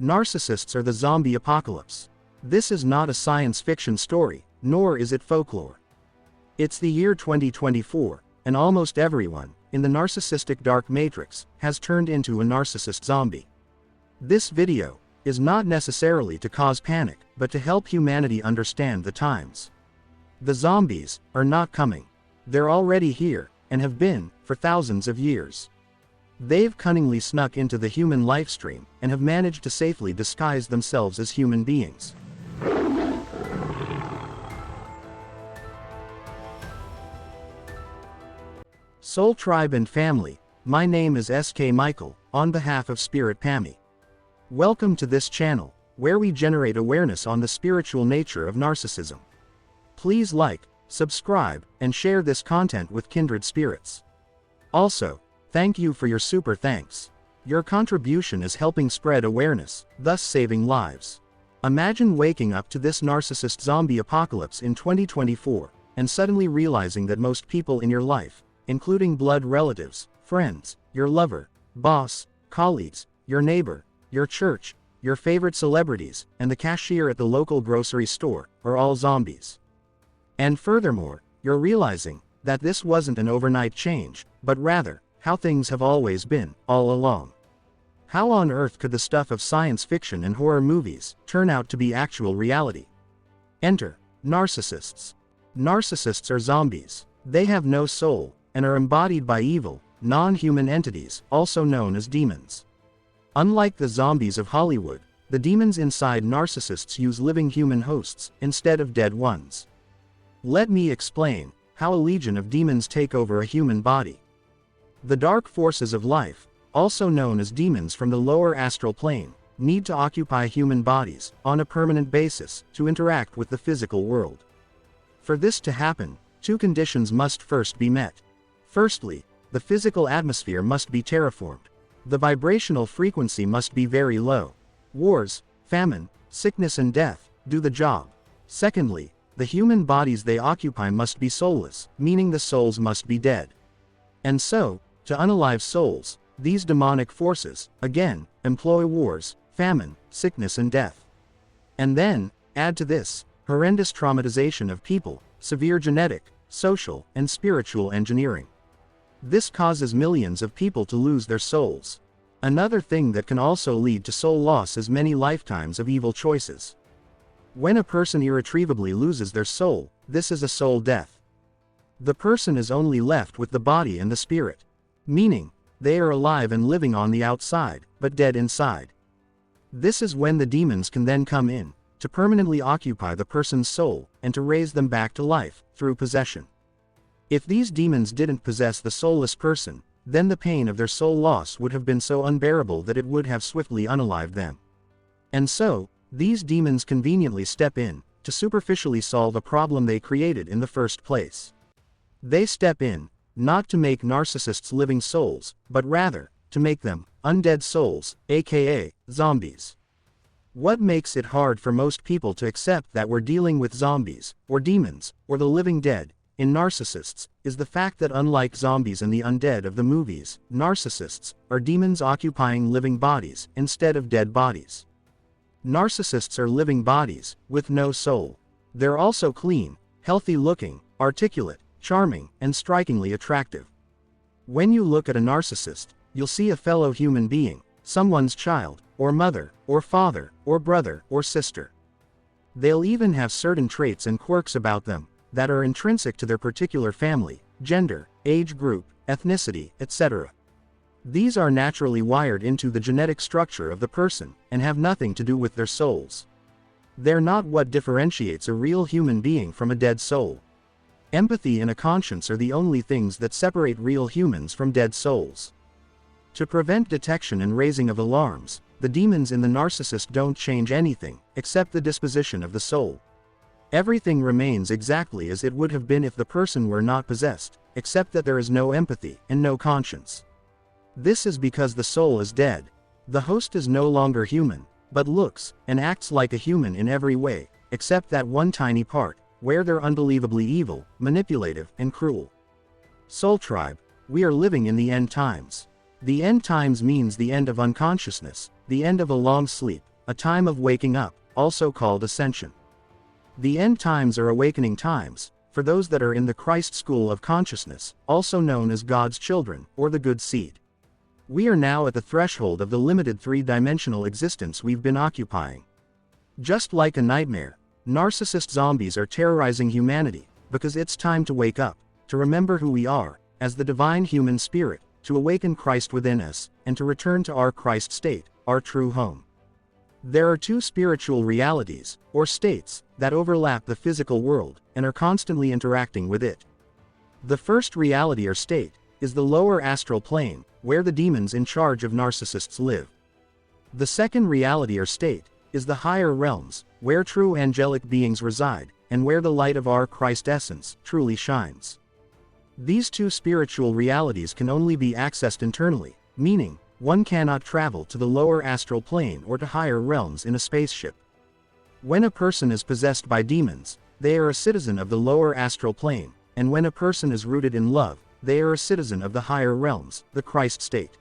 Narcissists are the zombie apocalypse. This is not a science fiction story, nor is it folklore. It's the year 2024, and almost everyone, in the narcissistic dark matrix, has turned into a narcissist zombie. This video is not necessarily to cause panic, but to help humanity understand the times. The zombies are not coming. They're already here, and have been, for thousands of years. They've cunningly snuck into the human lifestream, and have managed to safely disguise themselves as human beings. Soul Tribe and Family, my name is SK Michael, on behalf of Spirit Pammy. Welcome to this channel, where we generate awareness on the spiritual nature of narcissism. Please like, subscribe, and share this content with kindred spirits. Also, thank you for your super thanks. Your contribution is helping spread awareness, thus saving lives. Imagine waking up to this narcissist zombie apocalypse in 2024, and suddenly realizing that most people in your life, including blood relatives, friends, your lover, boss, colleagues, your neighbor, your church, your favorite celebrities, and the cashier at the local grocery store, are all zombies. And furthermore, you're realizing that this wasn't an overnight change, but rather, how things have always been, all along. How on earth could the stuff of science fiction and horror movies turn out to be actual reality? Enter narcissists. Narcissists are zombies. They have no soul, and are embodied by evil, non-human entities, also known as demons. Unlike the zombies of Hollywood, the demons inside narcissists use living human hosts, instead of dead ones. Let me explain how a legion of demons take over a human body. The dark forces of life, also known as demons from the lower astral plane, need to occupy human bodies, on a permanent basis, to interact with the physical world. For this to happen, two conditions must first be met. Firstly, the physical atmosphere must be terraformed. The vibrational frequency must be very low. Wars, famine, sickness and death do the job. Secondly, the human bodies they occupy must be soulless, meaning the souls must be dead. And so, to unalive souls, these demonic forces, again, employ wars, famine, sickness and death. And then, add to this, horrendous traumatization of people, severe genetic, social, and spiritual engineering. This causes millions of people to lose their souls. Another thing that can also lead to soul loss is many lifetimes of evil choices. When a person irretrievably loses their soul, this is a soul death. The person is only left with the body and the spirit. Meaning, they are alive and living on the outside, but dead inside. This is when the demons can then come in, to permanently occupy the person's soul, and to raise them back to life, through possession. If these demons didn't possess the soulless person, then the pain of their soul loss would have been so unbearable that it would have swiftly unalived them. And so, these demons conveniently step in, to superficially solve a problem they created in the first place. They step in, not to make narcissists living souls, but rather, to make them, undead souls, aka, zombies. What makes it hard for most people to accept that we're dealing with zombies, or demons, or the living dead, in narcissists, is the fact that unlike zombies and the undead of the movies, narcissists are demons occupying living bodies, instead of dead bodies. Narcissists are living bodies, with no soul. They're also clean, healthy-looking, articulate, charming, and strikingly attractive. When you look at a narcissist, you'll see a fellow human being, someone's child, or mother, or father, or brother, or sister. They'll even have certain traits and quirks about them, that are intrinsic to their particular family, gender, age group, ethnicity, etc. These are naturally wired into the genetic structure of the person, and have nothing to do with their souls. They're not what differentiates a real human being from a dead soul. Empathy and a conscience are the only things that separate real humans from dead souls. To prevent detection and raising of alarms, the demons in the narcissist don't change anything, except the disposition of the soul. Everything remains exactly as it would have been if the person were not possessed, except that there is no empathy, and no conscience. This is because the soul is dead. The host is no longer human, but looks, and acts like a human in every way, except that one tiny part, where they're unbelievably evil, manipulative, and cruel. Soul Tribe, we are living in the end times. The end times means the end of unconsciousness, the end of a long sleep, a time of waking up, also called ascension. The end times are awakening times, for those that are in the Christ school of consciousness, also known as God's children, or the good seed. We are now at the threshold of the limited three-dimensional existence we've been occupying. Just like a nightmare, narcissist zombies are terrorizing humanity, because it's time to wake up, to remember who we are, as the divine human spirit, to awaken Christ within us, and to return to our Christ state, our true home. There are two spiritual realities, or states, that overlap the physical world, and are constantly interacting with it. The first reality or state, is the lower astral plane, where the demons in charge of narcissists live. The second reality or state, is the higher realms, where true angelic beings reside, and where the light of our Christ essence truly shines. These two spiritual realities can only be accessed internally, meaning, one cannot travel to the lower astral plane or to higher realms in a spaceship. When a person is possessed by demons, they are a citizen of the lower astral plane, and when a person is rooted in love, they are a citizen of the higher realms, the Christ state.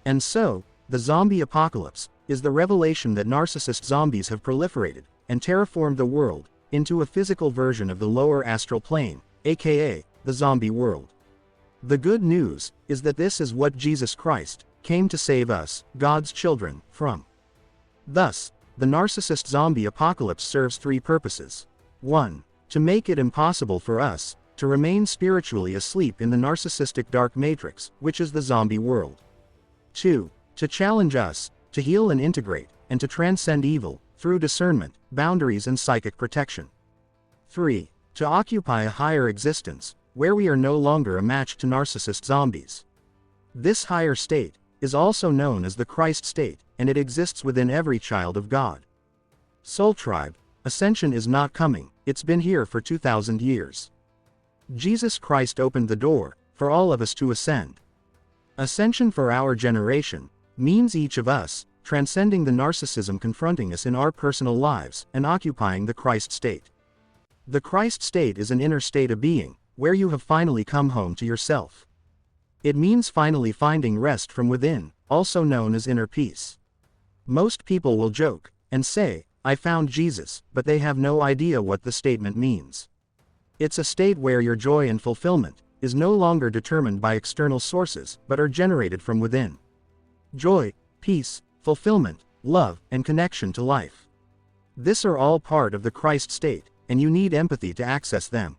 And so, the zombie apocalypse is the revelation that narcissist zombies have proliferated and terraformed the world into a physical version of the lower astral plane, aka the zombie world. The good news is that this is what Jesus Christ came to save us, God's children, from. Thus, the narcissist zombie apocalypse serves three purposes. 1. To make it impossible for us to remain spiritually asleep in the narcissistic dark matrix, which is the zombie world. 2. To challenge us to heal and integrate, and to transcend evil through discernment, boundaries, and psychic protection. 3. To occupy a higher existence, where we are no longer a match to narcissist zombies. This higher state is also known as the Christ state, and it exists within every child of God. Soul Tribe, ascension is not coming, it's been here for 2,000 years. Jesus Christ opened the door for all of us to ascend. Ascension for our generation means each of us transcending the narcissism confronting us in our personal lives and occupying the Christ state. The Christ state is an inner state of being, where you have finally come home to yourself. It means finally finding rest from within, also known as inner peace. Most people will joke and say, "I found Jesus," but they have no idea what the statement means. It's a state where your joy and fulfillment is no longer determined by external sources, but are generated from within. Joy, peace, fulfillment, love, and connection to life. This are all part of the Christ state, and you need empathy to access them.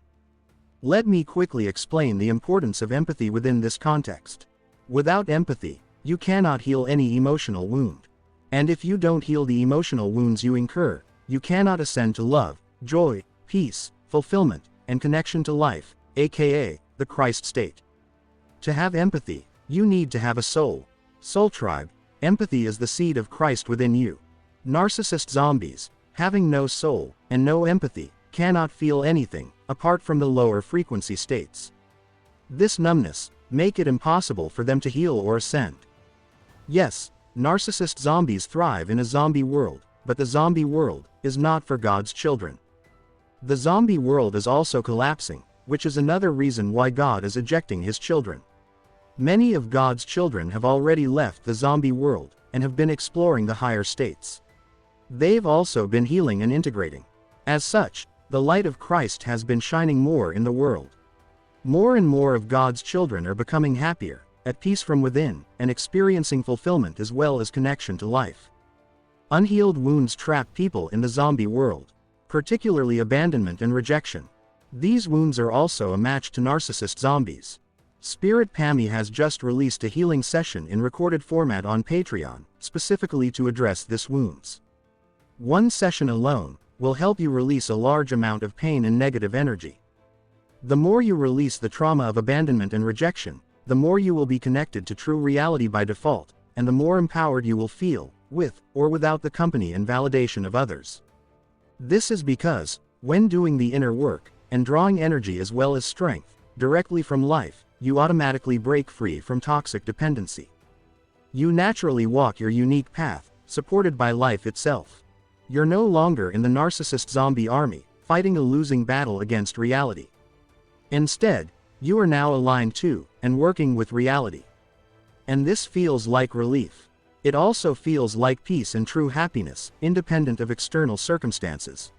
Let me quickly explain the importance of empathy within this context. Without empathy, you cannot heal any emotional wound. And if you don't heal the emotional wounds you incur, you cannot ascend to love, joy, peace, fulfillment, and connection to life, aka the Christ state. To have empathy, you need to have a soul. Soul Tribe, empathy is the seed of Christ within you. Narcissist zombies, having no soul and no empathy, cannot feel anything apart from the lower frequency states. This numbness make it impossible for them to heal or ascend. Yes, narcissist zombies thrive in a zombie world, but the zombie world is not for God's children. The zombie world is also collapsing, which is another reason why God is ejecting his children. Many of God's children have already left the zombie world and have been exploring the higher states. They've also been healing and integrating. As such, the light of Christ has been shining more in the world. More and more of God's children are becoming happier, at peace from within, and experiencing fulfillment as well as connection to life. Unhealed wounds trap people in the zombie world, particularly abandonment and rejection. These wounds are also a match to narcissist zombies. Spirit Pammy has just released a healing session in recorded format on Patreon, specifically to address this wounds. One session alone will help you release a large amount of pain and negative energy. The more you release the trauma of abandonment and rejection, the more you will be connected to true reality by default, and the more empowered you will feel, with or without the company and validation of others. This is because, when doing the inner work, and drawing energy as well as strength, directly from life, you automatically break free from toxic dependency. You naturally walk your unique path, supported by life itself. You're no longer in the narcissist zombie army, fighting a losing battle against reality. Instead, you are now aligned to, and working with reality. And this feels like relief. It also feels like peace and true happiness, independent of external circumstances.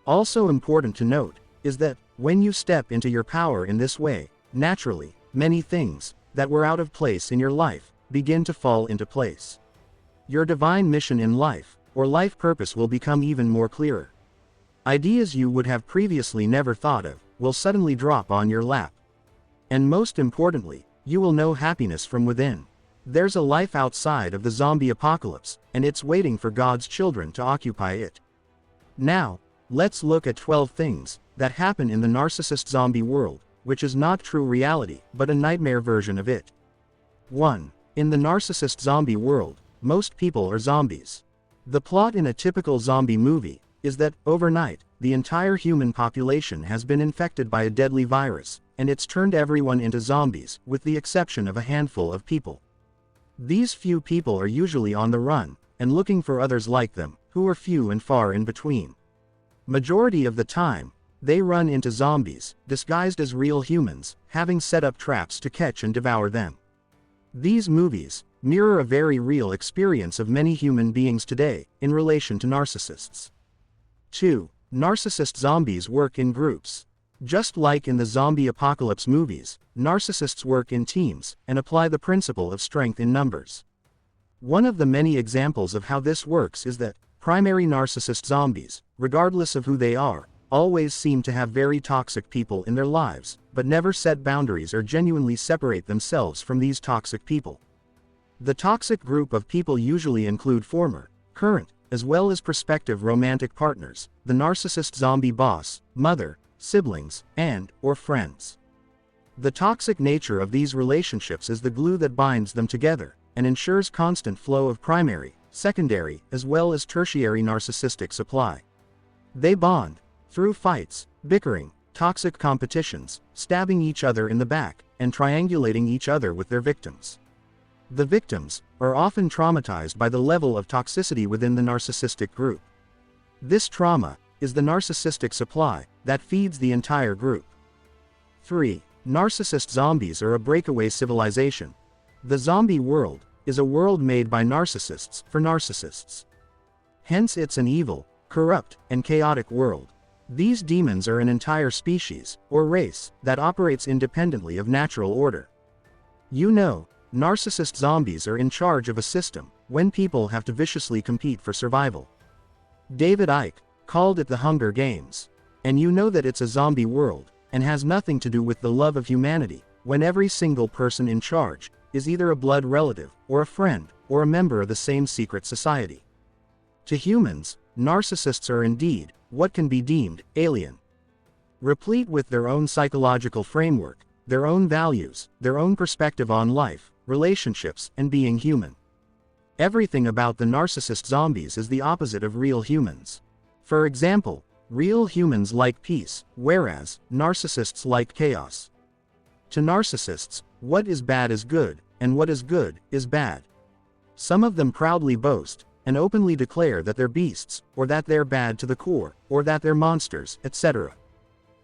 Also important to note is that, when you step into your power in this way, naturally, many things that were out of place in your life begin to fall into place. Your divine mission in life, or life purpose, will become even more clearer. Ideas you would have previously never thought of will suddenly drop on your lap. And most importantly, you will know happiness from within. There's a life outside of the zombie apocalypse, and it's waiting for God's children to occupy it. Now, let's look at 12 things that happen in the narcissist zombie world, which is not true reality, but a nightmare version of it. 1. In the narcissist zombie world, most people are zombies. The plot in a typical zombie movie is that, overnight, the entire human population has been infected by a deadly virus, and it's turned everyone into zombies, with the exception of a handful of people. These few people are usually on the run, and looking for others like them, who are few and far in between. Majority of the time, they run into zombies, disguised as real humans, having set up traps to catch and devour them. These movies mirror a very real experience of many human beings today, in relation to narcissists. 2. Narcissist zombies work in groups. Just like in the zombie apocalypse movies, narcissists work in teams, and apply the principle of strength in numbers. One of the many examples of how this works is that, primary narcissist zombies, regardless of who they are, always seem to have very toxic people in their lives, but never set boundaries or genuinely separate themselves from these toxic people. The toxic group of people usually include former, current, as well as prospective romantic partners, the narcissist zombie boss, mother, siblings, or friends. The toxic nature of these relationships is the glue that binds them together, and ensures constant flow of primary, secondary, as well as tertiary narcissistic supply. They bond through fights, bickering, toxic competitions, stabbing each other in the back, and triangulating each other with their victims. The victims are often traumatized by the level of toxicity within the narcissistic group. This trauma is the narcissistic supply that feeds the entire group. 3. Narcissist zombies are a breakaway civilization. The zombie world is a world made by narcissists for narcissists. Hence it's an evil, corrupt, and chaotic world. These demons are an entire species, or race, that operates independently of natural order. You know, narcissist zombies are in charge of a system, when people have to viciously compete for survival. David Icke called it the Hunger Games. And you know that it's a zombie world, and has nothing to do with the love of humanity, when every single person in charge is either a blood relative, or a friend, or a member of the same secret society. To humans, narcissists are indeed what can be deemed alien. Replete with their own psychological framework, their own values, their own perspective on life, relationships, and being human. Everything about the narcissist zombies is the opposite of real humans. For example, real humans like peace, whereas narcissists like chaos. To narcissists, what is bad is good, and what is good is bad. Some of them proudly boast and openly declare that they're beasts, or that they're bad to the core, or that they're monsters, etc.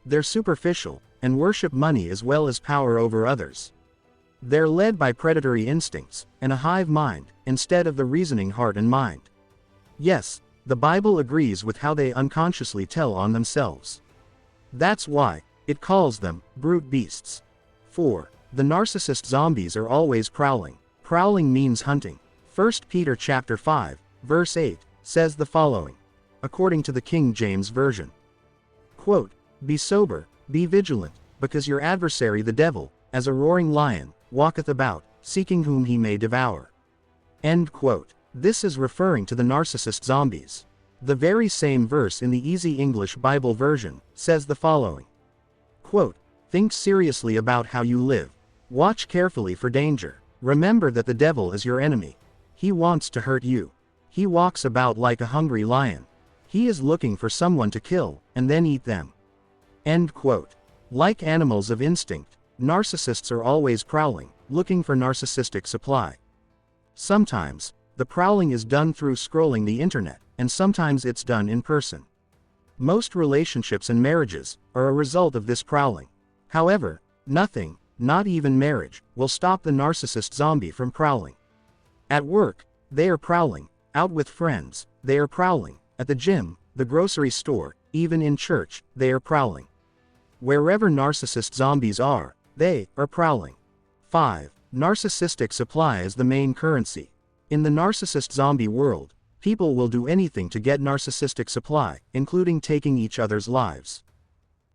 They're superficial, and worship money as well as power over others. They're led by predatory instincts, and a hive mind, instead of the reasoning heart and mind. Yes, the Bible agrees with how they unconsciously tell on themselves. That's why it calls them brute beasts. 4. The narcissist zombies are always prowling. Prowling means hunting. 1 Peter chapter 5, verse 8, says the following, according to the King James Version. Quote, "Be sober, be vigilant, because your adversary the devil, as a roaring lion, walketh about, seeking whom he may devour." End quote. This is referring to the narcissist zombies. The very same verse in the Easy English Bible version says the following. Quote, "Think seriously about how you live. Watch carefully for danger. Remember that the devil is your enemy. He wants to hurt you. He walks about like a hungry lion. He is looking for someone to kill, and then eat them." End quote. Like animals of instinct, narcissists are always prowling, looking for narcissistic supply. Sometimes, the prowling is done through scrolling the internet, and sometimes it's done in person. Most relationships and marriages are a result of this prowling. However, nothing, not even marriage, will stop the narcissist zombie from prowling. At work, They are prowling, out with friends, they are prowling, at the gym, the grocery store, even in church, they are prowling. Wherever narcissist zombies are, they are prowling. 5. Narcissistic supply is the main currency. In the narcissist zombie world, people will do anything to get narcissistic supply, including taking each other's lives.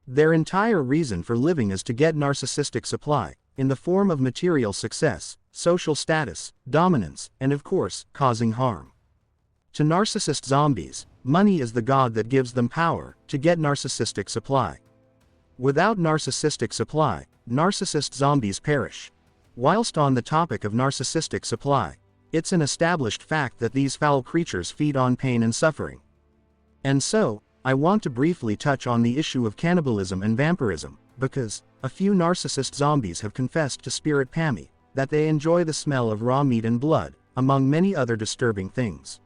Their entire reason for living is to get narcissistic supply, in the form of material success, social status, dominance, and of course, causing harm. To narcissist zombies, money is the god that gives them power to get narcissistic supply. Without narcissistic supply, narcissist zombies perish. Whilst on the topic of narcissistic supply, it's an established fact that these foul creatures feed on pain and suffering. And so, I want to briefly touch on the issue of cannibalism and vampirism, because a few narcissist zombies have confessed to Spirit Pammy that they enjoy the smell of raw meat and blood, among many other disturbing things.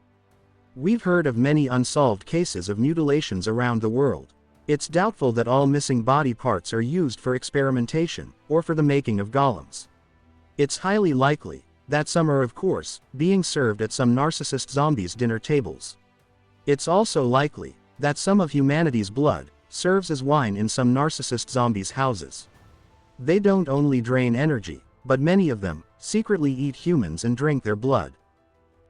We've heard of many unsolved cases of mutilations around the world. It's doubtful that all missing body parts are used for experimentation, or for the making of golems. It's highly likely that some are, of course, being served at some narcissist zombies' dinner tables. It's also likely that some of humanity's blood serves as wine in some narcissist zombies' houses. They don't only drain energy, but many of them secretly eat humans and drink their blood.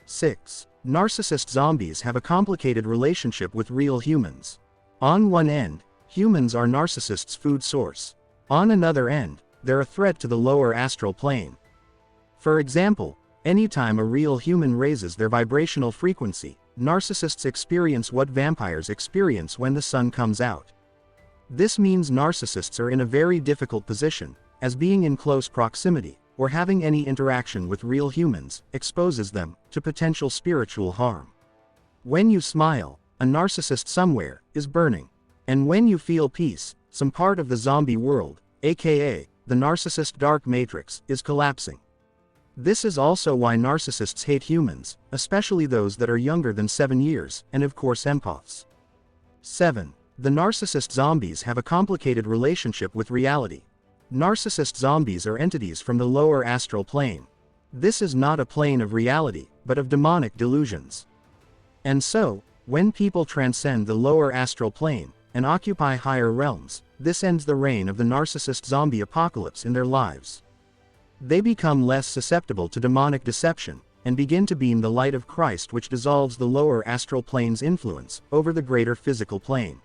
6. Narcissist zombies have a complicated relationship with real humans. On one end, humans are narcissists' food source. On another end, they're a threat to the lower astral plane. For example, anytime a real human raises their vibrational frequency, narcissists experience what vampires experience when the sun comes out. This means narcissists are in a very difficult position, as being in close proximity, or having any interaction with real humans, exposes them to potential spiritual harm. When you smile, a narcissist somewhere is burning. And when you feel peace, some part of the zombie world, aka the narcissist dark matrix, is collapsing. This is also why narcissists hate humans, especially those that are younger than 7 years, and of course empaths. 7. The narcissist zombies have a complicated relationship with reality. Narcissist zombies are entities from the lower astral plane. This is not a plane of reality, but of demonic delusions. And so, when people transcend the lower astral plane and occupy higher realms, this ends the reign of the narcissist zombie apocalypse in their lives. They become less susceptible to demonic deception, and begin to beam the light of Christ, which dissolves the lower astral plane's influence over the greater physical plane.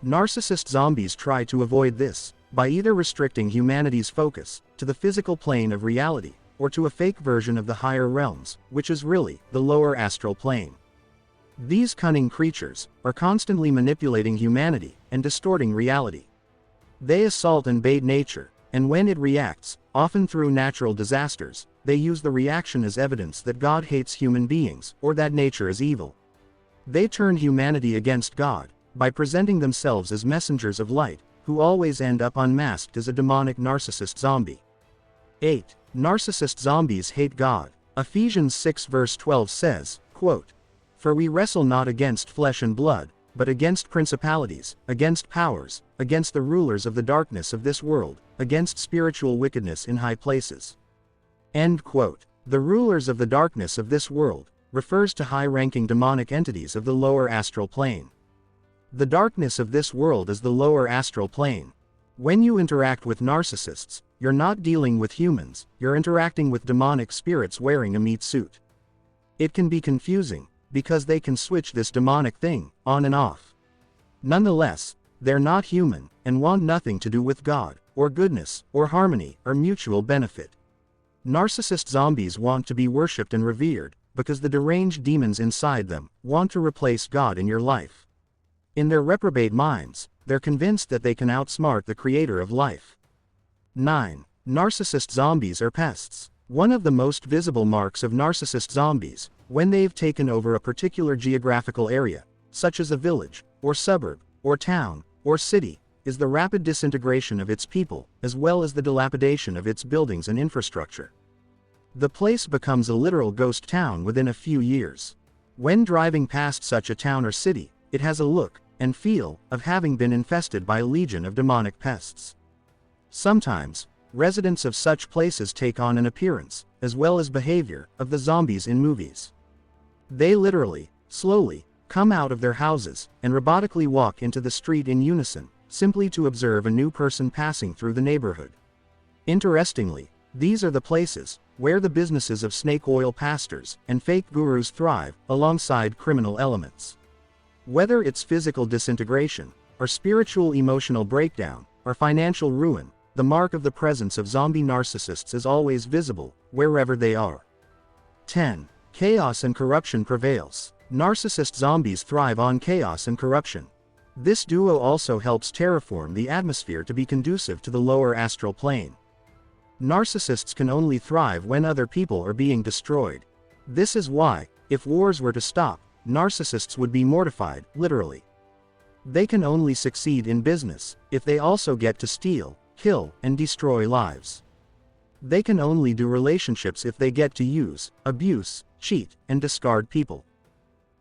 Narcissist zombies try to avoid this by either restricting humanity's focus to the physical plane of reality, or to a fake version of the higher realms, which is really the lower astral plane. These cunning creatures are constantly manipulating humanity and distorting reality. They assault and bait nature, and when it reacts, often through natural disasters, they use the reaction as evidence that God hates human beings, or that nature is evil. They turn humanity against God by presenting themselves as messengers of light, who always end up unmasked as a demonic narcissist zombie. 8. Narcissist zombies hate God. Ephesians 6 verse 12 says, quote, "For we wrestle not against flesh and blood, but against principalities, against powers, against the rulers of the darkness of this world, against spiritual wickedness in high places." End quote. The rulers of the darkness of this world refers to high-ranking demonic entities of the lower astral plane. The darkness of this world is the lower astral plane. When you interact with narcissists, you're not dealing with humans, you're interacting with demonic spirits wearing a meat suit. It can be confusing, because they can switch this demonic thing on and off. Nonetheless, they're not human, and want nothing to do with God, or goodness, or harmony, or mutual benefit. Narcissist zombies want to be worshipped and revered, because the deranged demons inside them want to replace God in your life. In their reprobate minds, they're convinced that they can outsmart the creator of life. 9. Narcissist zombies are pests. One of the most visible marks of narcissist zombies, when they've taken over a particular geographical area, such as a village, or suburb, or town, or city, is the rapid disintegration of its people, as well as the dilapidation of its buildings and infrastructure. The place becomes a literal ghost town within a few years. When driving past such a town or city, it has a look and feel of having been infested by a legion of demonic pests. Sometimes, residents of such places take on an appearance, as well as behavior, of the zombies in movies. They literally, slowly, come out of their houses, and robotically walk into the street in unison, simply to observe a new person passing through the neighborhood. Interestingly, these are the places where the businesses of snake oil pastors and fake gurus thrive, alongside criminal elements. Whether it's physical disintegration, or spiritual emotional breakdown, or financial ruin, the mark of the presence of zombie narcissists is always visible, wherever they are. 10. Chaos and corruption prevails. Narcissist zombies thrive on chaos and corruption. This duo also helps terraform the atmosphere to be conducive to the lower astral plane. Narcissists can only thrive when other people are being destroyed. This is why, if wars were to stop, narcissists would be mortified, literally. They can only succeed in business if they also get to steal, kill, and destroy lives. They can only do relationships if they get to use, abuse, cheat, and discard people.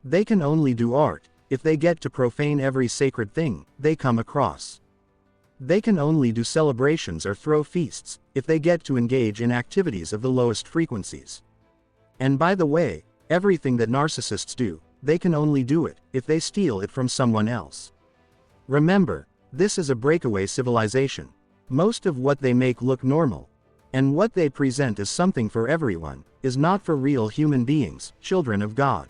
They can only do art if they get to profane every sacred thing they come across. They can only do celebrations or throw feasts if they get to engage in activities of the lowest frequencies. And by the way, everything that narcissists do, they can only do it if they steal it from someone else. Remember, this is a breakaway civilization. Most of what they make look normal, and what they present as something for everyone, is not for real human beings, children of God.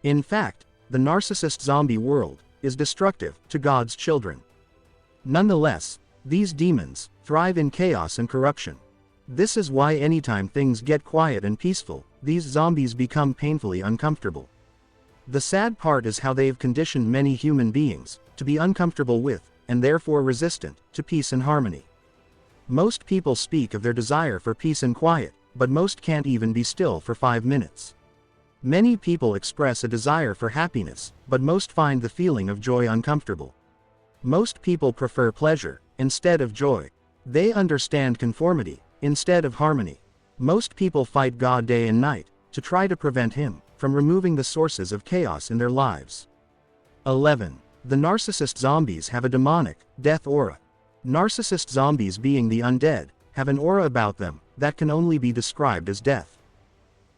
In fact, the narcissist zombie world is destructive to God's children. Nonetheless, these demons thrive in chaos and corruption. This is why anytime things get quiet and peaceful, these zombies become painfully uncomfortable. The sad part is how they've conditioned many human beings to be uncomfortable with, and therefore resistant, to peace and harmony. Most people speak of their desire for peace and quiet, but most can't even be still for 5 minutes. Many people express a desire for happiness, but most find the feeling of joy uncomfortable. Most people prefer pleasure instead of joy. They understand conformity instead of harmony. Most people fight God day and night to try to prevent him from removing the sources of chaos in their lives. 11. The narcissist zombies have a demonic, death aura. Narcissist zombies, being the undead, have an aura about them that can only be described as death.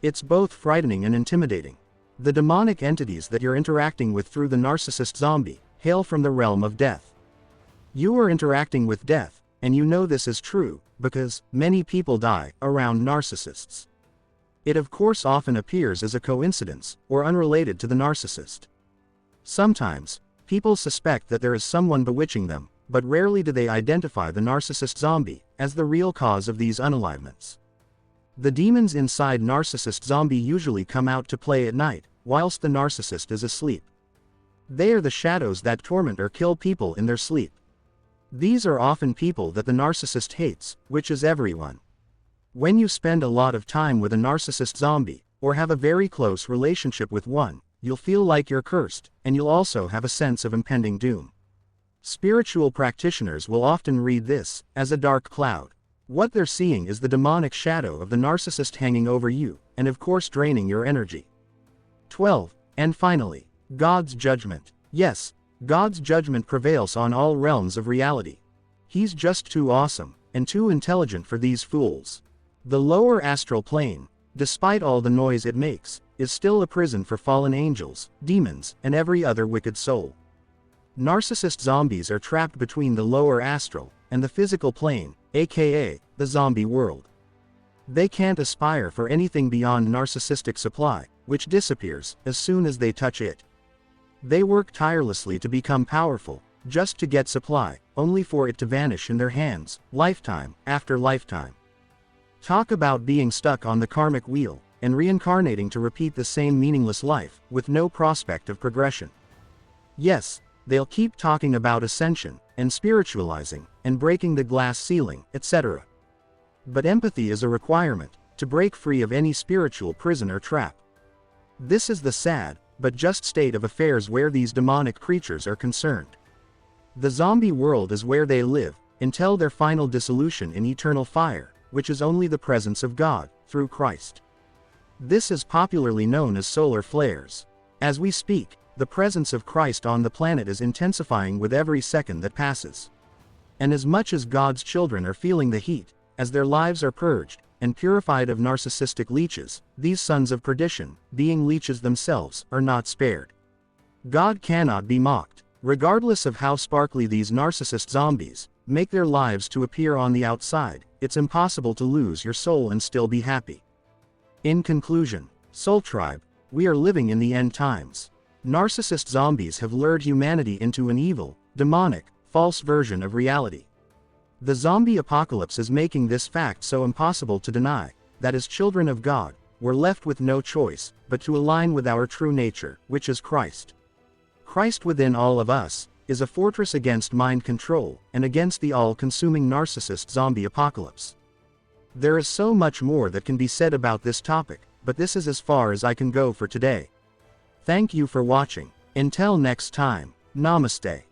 It's both frightening and intimidating. The demonic entities that you're interacting with through the narcissist zombie hail from the realm of death. You are interacting with death, and you know this is true, because many people die around narcissists. It of course often appears as a coincidence, or unrelated to the narcissist. Sometimes, people suspect that there is someone bewitching them, but rarely do they identify the narcissist zombie as the real cause of these unalivements. The demons inside narcissist zombie usually come out to play at night, whilst the narcissist is asleep. They are the shadows that torment or kill people in their sleep. These are often people that the narcissist hates, which is everyone. When you spend a lot of time with a narcissist zombie, or have a very close relationship with one, you'll feel like you're cursed, and you'll also have a sense of impending doom. Spiritual practitioners will often read this as a dark cloud. What they're seeing is the demonic shadow of the narcissist hanging over you, and of course draining your energy. 12. And finally, God's judgment. Yes, God's judgment prevails on all realms of reality. He's just too awesome, and too intelligent for these fools. The lower astral plane, despite all the noise it makes, is still a prison for fallen angels, demons, and every other wicked soul. Narcissist zombies are trapped between the lower astral and the physical plane, aka the zombie world. They can't aspire for anything beyond narcissistic supply, which disappears as soon as they touch it. They work tirelessly to become powerful, just to get supply, only for it to vanish in their hands, lifetime after lifetime. Talk about being stuck on the karmic wheel, and reincarnating to repeat the same meaningless life, with no prospect of progression. Yes, they'll keep talking about ascension, and spiritualizing, and breaking the glass ceiling, etc. But empathy is a requirement to break free of any spiritual prison or trap. This is the sad, but just state of affairs where these demonic creatures are concerned. The zombie world is where they live, until their final dissolution in eternal fire, which is only the presence of God, through Christ. This is popularly known as solar flares. As we speak, the presence of Christ on the planet is intensifying with every second that passes. And as much as God's children are feeling the heat, as their lives are purged and purified of narcissistic leeches, these sons of perdition, being leeches themselves, are not spared. God cannot be mocked. Regardless of how sparkly these narcissist zombies make their lives to appear on the outside, it's impossible to lose your soul and still be happy. In conclusion, Soul Tribe, we are living in the end times. Narcissist zombies have lured humanity into an evil, demonic, false version of reality. The zombie apocalypse is making this fact so impossible to deny, that as children of God, we're left with no choice but to align with our true nature, which is Christ. Christ within all of us is a fortress against mind control and against the all-consuming narcissist zombie apocalypse. There is so much more that can be said about this topic, but this is as far as I can go for today. Thank you for watching. Until next time, Namaste.